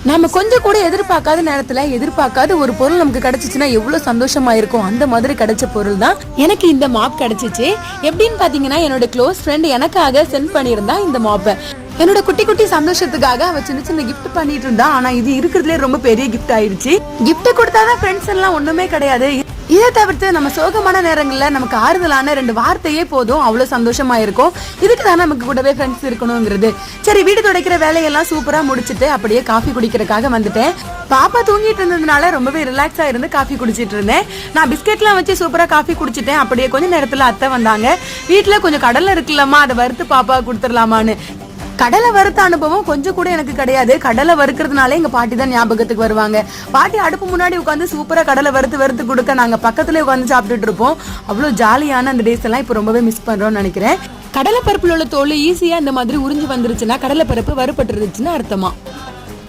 நாம கொஞ்சம் கூட எதிர்பார்க்காத நேரத்துல எதிர்பார்க்காத ஒரு பொருள் நமக்கு கிடைச்சிச்சுன்னா எவ்வளவு சந்தோஷமா இருக்கும். அந்த மாதிரி கிடைச்ச பொருள் தான் எனக்கு இந்த மாப் கிடைச்சிச்சு. எப்படின்னு பாத்தீங்கன்னா, என்னோட க்ளோஸ் ஃப்ரெண்ட் எனக்காக சென்ட் பண்ணியிருந்தா இந்த மாப்பை. என்னோட குட்டி குட்டி சந்தோஷத்துக்காக அவ சின்ன சின்ன கிஃப்ட் பண்ணிட்டு இருந்தா. ஆனா இது இருக்கிறதுலே ரொம்ப பெரிய கிஃப்ட் ஆயிருச்சு. கிஃப்ட் கொடுத்தாதான் ஃப்ரெண்ட்ஸ் எல்லாம் ஒண்ணுமே கிடையாது. இதை தவிர்த்து நம்ம சோகமான நேரங்கள்ல நமக்கு ஆறுதலான 2 வார்த்தையே போதும், அவ்வளவு சந்தோஷமா இருக்கும். இதுக்கு தான் நமக்கு கூடவே ஃப்ரெண்ட்ஸ் இருக்கணுங்கிறது. சரி, வீடு துடைக்கிற வேலையெல்லாம் சூப்பரா முடிச்சுட்டு அப்படியே காஃபி குடிக்கிறதுக்காக வந்துட்டேன். பாப்பா தூங்கிட்டு இருந்ததுனால ரொம்பவே ரிலாக்ஸா இருந்து காஃபி குடிச்சிட்டு இருந்தேன். நான் பிஸ்கெட்லாம் வச்சு சூப்பரா காஃபி குடிச்சிட்டேன். அப்படியே கொஞ்ச நேரத்துல அத்தை வந்தாங்க. வீட்டுல கொஞ்சம் கடலை இருக்குல்லம்மா, அதை வறுத்து பாப்பா கொடுத்துடலாமான்னு. கடலை வறுத்த அனுபவம் கொஞ்சம் கூட எனக்கு கிடையாது. கடலை வறுக்கிறதுனால எங்க பாட்டி தான் ஞாபகத்துக்கு வருவாங்க. பாட்டி அடுப்பு முன்னாடி உட்காந்து சூப்பரா கடலை வறுத்து கொடுக்க நாங்க பக்கத்துல உட்காந்து சாப்பிட்டுட்டு இருப்போம். அவ்வளவு ஜாலியான அந்த டேஸ் எல்லாம் இப்ப ரொம்பவே மிஸ் பண்றோம்னு நினைக்கிறேன். கடலை பருப்புல உள்ள தோல் ஈஸியா இந்த மாதிரி உறிஞ்சு வந்துருச்சுன்னா கடலை பருப்பு வறுபட்டு இருந்துச்சுன்னு அர்த்தமா.